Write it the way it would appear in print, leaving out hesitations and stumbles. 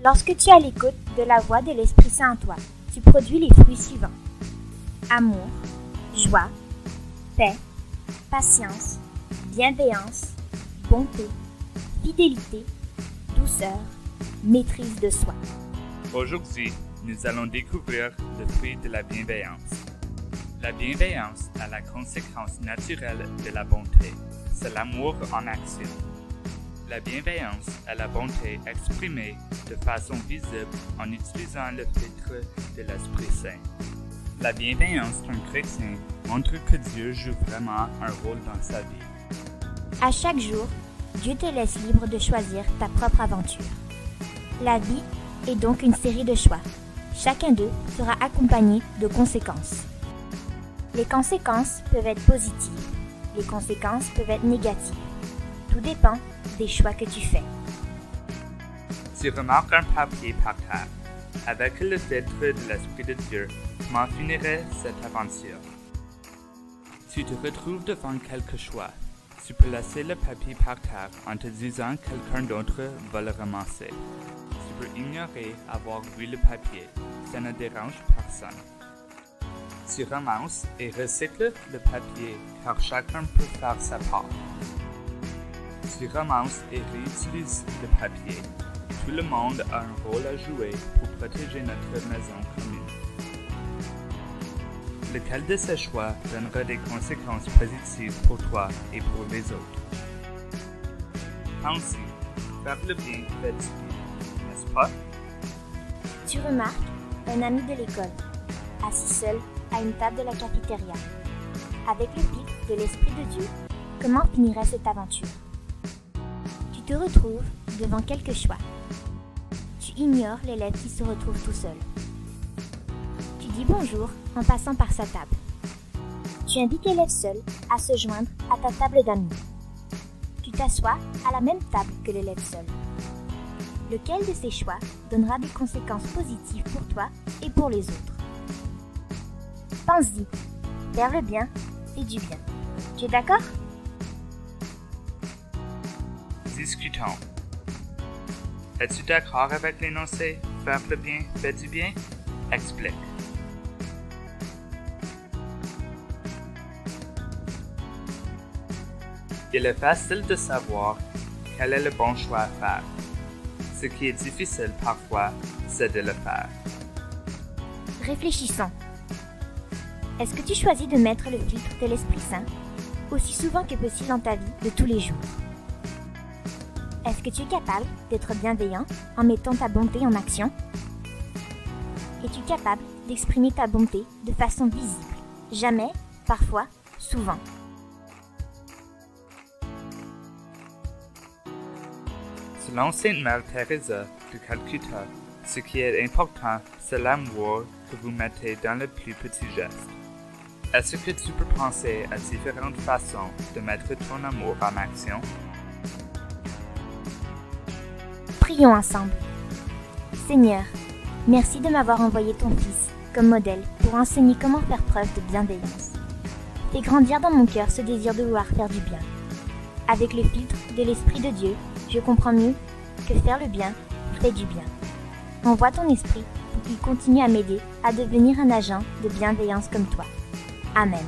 Lorsque tu es à l'écoute de la voix de l'Esprit Saint en toi, tu produis les fruits suivants. Amour, joie, paix, patience, bienveillance, bonté, fidélité, douceur, maîtrise de soi. Aujourd'hui, nous allons découvrir le fruit de la bienveillance. La bienveillance a la conséquence naturelle de la bonté. C'est l'amour en action. La bienveillance est la bonté exprimée de façon visible en utilisant le filtre de l'Esprit Saint. La bienveillance d'un chrétien montre que Dieu joue vraiment un rôle dans sa vie. À chaque jour, Dieu te laisse libre de choisir ta propre aventure. La vie est donc une série de choix. Chacun d'eux sera accompagné de conséquences. Les conséquences peuvent être positives. Les conséquences peuvent être négatives. Tout dépend des choix que tu fais. Tu remarques un papier par terre. Avec le filtre de l'Esprit de Dieu, comment finirait cette aventure? Tu te retrouves devant quelque choix. Tu peux laisser le papier par terre en te disant que quelqu'un d'autre va le ramasser. Tu peux ignorer avoir vu le papier. Ça ne dérange personne. Tu ramasses et recycles le papier car chacun peut faire sa part. Tu ramasses et réutilises le papier. Tout le monde a un rôle à jouer pour protéger notre maison commune. Lequel de ces choix donnera des conséquences positives pour toi et pour les autres? Ainsi, faire le bien fait du bien, n'est-ce pas? Tu remarques un ami de l'école, assis seul à une table de la cafétéria. Avec le filtre de l'Esprit de Dieu, comment finirait cette aventure? Tu te retrouves devant quelques choix. Tu ignores l'élève qui se retrouve tout seul. Tu dis bonjour en passant par sa table. Tu invites l'élève seul à se joindre à ta table d'amis. Tu t'assois à la même table que l'élève seul. Lequel de ces choix donnera des conséquences positives pour toi et pour les autres? Pense-y. Faire le bien, c'est du bien. Tu es d'accord? Discutons. Es-tu d'accord avec l'énoncé « faire le bien fait du bien » ? Explique. Il est facile de savoir quel est le bon choix à faire. Ce qui est difficile parfois, c'est de le faire. Réfléchissons. Est-ce que tu choisis de mettre le filtre de l'Esprit Saint aussi souvent que possible dans ta vie de tous les jours? Est-ce que tu es capable d'être bienveillant en mettant ta bonté en action? Es-tu capable d'exprimer ta bonté de façon visible? Jamais, parfois, souvent. Selon Sainte Mère Teresa de Calcutta, ce qui est important, c'est l'amour que vous mettez dans le plus petit geste. Est-ce que tu peux penser à différentes façons de mettre ton amour en action? Prions ensemble. Seigneur, merci de m'avoir envoyé ton Fils comme modèle pour enseigner comment faire preuve de bienveillance. Fais grandir dans mon cœur ce désir de vouloir faire du bien. Avec le filtre de l'Esprit de Dieu, je comprends mieux que faire le bien fait du bien. Envoie ton esprit pour qu'il continue à m'aider à devenir un agent de bienveillance comme toi. Amen.